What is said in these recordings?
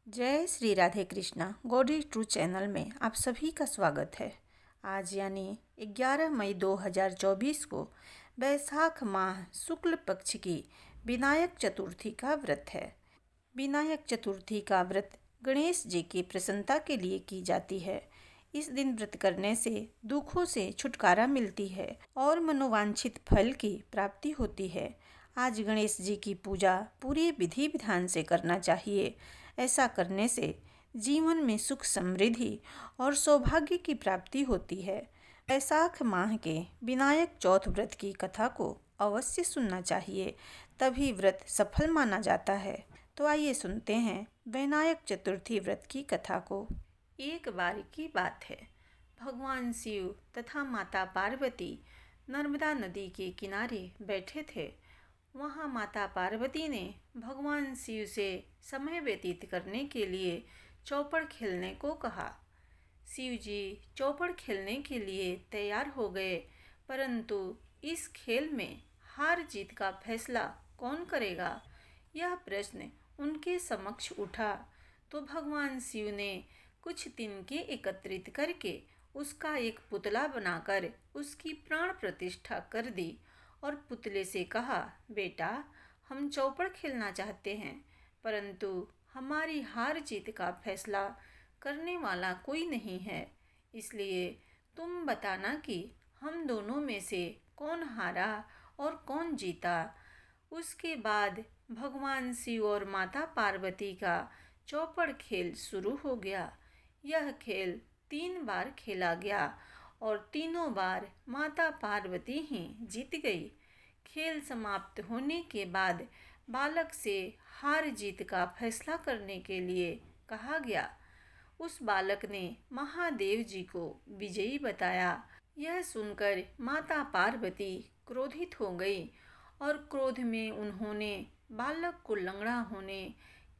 जय Shri Radhe Krishna. Gaudy true channel में आप सभी का स्वागत है। आज यानी 11 मई 2024 को वैशाख माह शुक्ल पक्ष की विनायक चतुर्थी का व्रत है। विनायक चतुर्थी का व्रत गणेश जी की प्रसन्नता के लिए की जाती है। इस दिन व्रत करने से दुखों से छुटकारा मिलती है और मनोवांछित फल की प्राप्ति होती है। आज गणेश जी की पूजा पूरी विधि विधान से करना चाहिए। ऐसा करने से जीवन में सुख समृद्धि और सौभाग्य की प्राप्ति होती है। वैशाख माह के विनायक चौथ व्रत की कथा को अवश्य सुनना चाहिए, तभी व्रत सफल माना जाता है। तो आइए सुनते हैं विनायक चतुर्थी व्रत की कथा को। एक बार की बात है, भगवान शिव तथा माता पार्वती नर्मदा नदी के किनारे बैठे थे। वहाँ माता पार्वती ने भगवान शिव से समय व्यतीत करने के लिए चौपड़ खेलने को कहा। शिव जी चौपड़ खेलने के लिए तैयार हो गए, परंतु इस खेल में हार जीत का फैसला कौन करेगा, यह प्रश्न उनके समक्ष उठा। तो भगवान शिव ने कुछ तिनके एकत्रित करके उसका एक पुतला बनाकर उसकी प्राण प्रतिष्ठा कर दी और पुतले से कहा, बेटा, हम चौपड़ खेलना चाहते हैं, परंतु हमारी हार जीत का फैसला करने वाला कोई नहीं है, इसलिए तुम बताना कि हम दोनों में से कौन हारा और कौन जीता। उसके बाद भगवान शिव और माता पार्वती का चौपड़ खेल शुरू हो गया। यह खेल 3 बार खेला गया और तीनों बार माता पार्वती ही जीत गई। खेल समाप्त होने के बाद बालक से हार जीत का फैसला करने के लिए कहा गया। उस बालक ने महादेव जी को विजयी बताया। यह सुनकर माता पार्वती क्रोधित हो गई और क्रोध में उन्होंने बालक को लंगड़ा होने,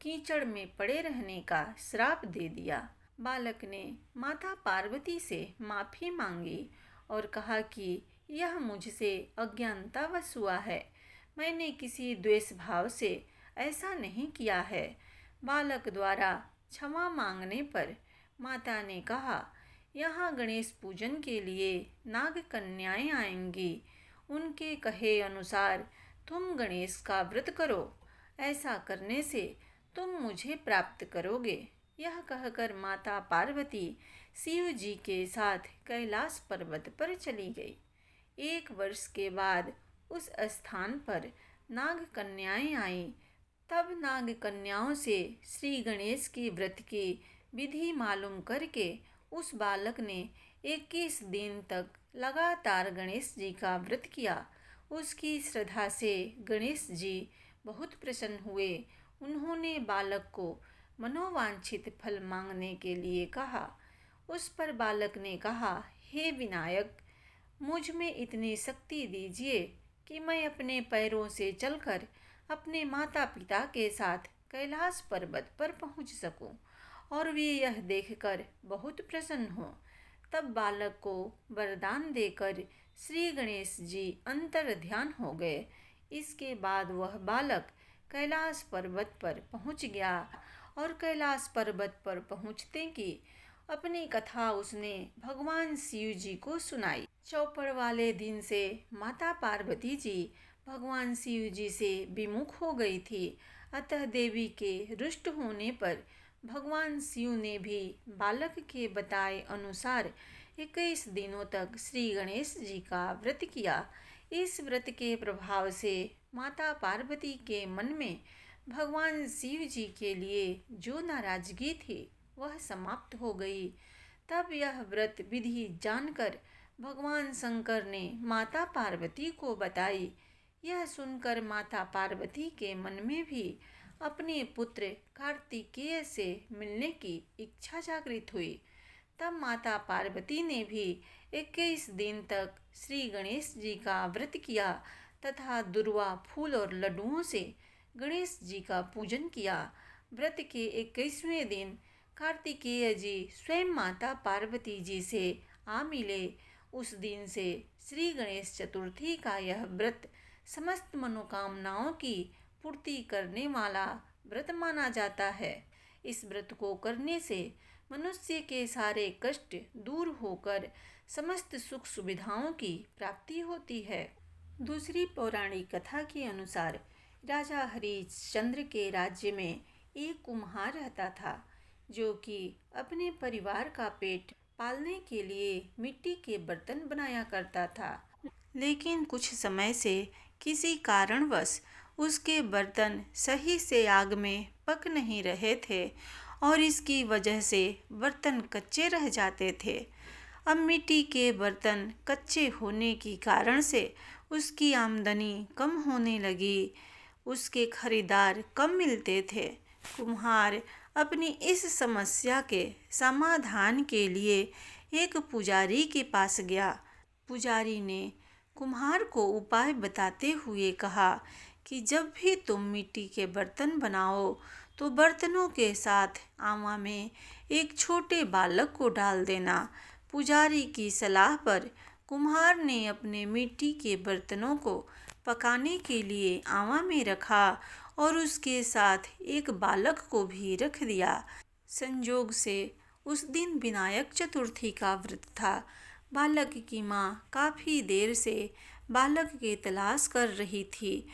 कीचड़ में पड़े रहने का श्राप दे दिया। बालक ने माता पार्वती से माफ़ी मांगी और कहा कि यह मुझसे अज्ञानतावश हुआ है, मैंने किसी द्वेष भाव से ऐसा नहीं किया है। बालक द्वारा क्षमा मांगने पर माता ने कहा, यहाँ गणेश पूजन के लिए नाग कन्याएं आएंगी, उनके कहे अनुसार तुम गणेश का व्रत करो, ऐसा करने से तुम मुझे प्राप्त करोगे। यह कहकर माता पार्वती शिव जी के साथ कैलाश पर्वत पर चली गई। 1 वर्ष के बाद उस स्थान पर नाग कन्याएं आईं। तब नाग कन्याओं से श्री गणेश की व्रत की विधि मालूम करके उस बालक ने 21 दिन तक लगातार गणेश जी का व्रत किया। उसकी श्रद्धा से गणेश जी बहुत प्रसन्न हुए। उन्होंने बालक को मनोवांछित फल मांगने के लिए कहा। उस पर बालक ने कहा, हे विनायक, मुझ में इतनी शक्ति दीजिए कि मैं अपने पैरों से चलकर अपने माता पिता के साथ कैलाश पर्वत पर पहुंच सकूं और वे यह देखकर बहुत प्रसन्न हों। तब बालक को वरदान देकर श्री गणेश जी अंतर ध्यान हो गए। इसके बाद वह बालक कैलाश पर्वत पर पहुंच गया और कैलाश पर्वत पर पहुंचते की अपनी कथा उसने भगवान शिव जी को सुनाई। चौपड़ वाले दिन से माता पार्वती जी भगवान शिव जी से विमुख हो गई थी, अतः देवी के रुष्ट होने पर भगवान शिव ने भी बालक के बताए अनुसार 21 दिनों तक श्री गणेश जी का व्रत किया। इस व्रत के प्रभाव से माता पार्वती के मन में भगवान शिव जी के लिए जो नाराजगी थी वह समाप्त हो गई। तब यह व्रत विधि जानकर भगवान शंकर ने माता पार्वती को बताई। यह सुनकर माता पार्वती के मन में भी अपने पुत्र कार्तिकेय से मिलने की इच्छा जागृत हुई। तब माता पार्वती ने भी 21 दिन तक श्री गणेश जी का व्रत किया तथा दुर्वा फूल और लड्डुओं से गणेश जी का पूजन किया। व्रत के 21वें दिन कार्तिकेय जी स्वयं माता पार्वती जी से आ मिले। उस दिन से श्री गणेश चतुर्थी का यह व्रत समस्त मनोकामनाओं की पूर्ति करने वाला व्रत माना जाता है। इस व्रत को करने से मनुष्य के सारे कष्ट दूर होकर समस्त सुख सुविधाओं की प्राप्ति होती है। दूसरी पौराणिक कथा के अनुसार राजा हरिश्चंद्र के राज्य में एक कुम्हार रहता था, जो कि अपने परिवार का पेट पालने के लिए मिट्टी के बर्तन बनाया करता था। लेकिन कुछ समय से किसी कारणवश उसके बर्तन सही से आग में पक नहीं रहे थे और इसकी वजह से बर्तन कच्चे रह जाते थे। अब मिट्टी के बर्तन कच्चे होने के कारण से उसकी आमदनी कम होने लगी, उसके खरीदार कम मिलते थे। कुम्हार अपनी इस समस्या के समाधान के लिए एक पुजारी के पास गया। पुजारी ने कुम्हार को उपाय बताते हुए कहा कि जब भी तुम मिट्टी के बर्तन बनाओ तो बर्तनों के साथ आवा में एक छोटे बालक को डाल देना। पुजारी की सलाह पर कुम्हार ने अपने मिट्टी के बर्तनों को पकाने के लिए आवा में रखा और उसके साथ एक बालक को भी रख दिया। संयोग से उस दिन विनायक चतुर्थी का व्रत था। बालक की माँ काफ़ी देर से बालक की तलाश कर रही थी।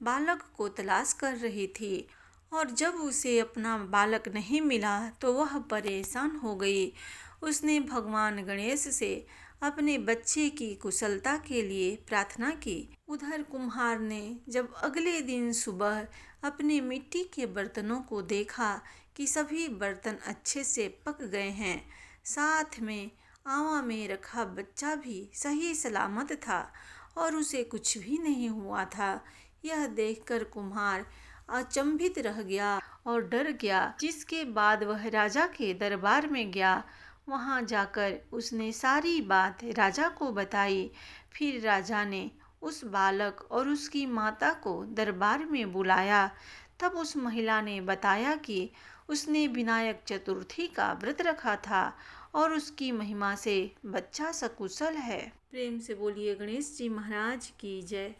बालक को तलाश कर रही थी और जब उसे अपना बालक नहीं मिला तो वह परेशान हो गई। उसने भगवान गणेश से अपने बच्चे की कुशलता के लिए प्रार्थना की। उधर कुम्हार ने जब अगले दिन सुबह अपने मिट्टी के बर्तनों को देखा कि सभी बर्तन अच्छे से पक गए हैं, साथ में आवा में रखा बच्चा भी सही सलामत था और उसे कुछ भी नहीं हुआ था। यह देखकर कुम्हार अचंभित रह गया और डर गया, जिसके बाद वह राजा के दरबार में गया। वहां जाकर उसने सारी बात राजा को बताई। फिर राजा ने उस बालक और उसकी माता को दरबार में बुलाया। तब उस महिला ने बताया कि उसने विनायक चतुर्थी का व्रत रखा था और उसकी महिमा से बच्चा सकुशल है। प्रेम से बोलिए गणेश जी महाराज की जय।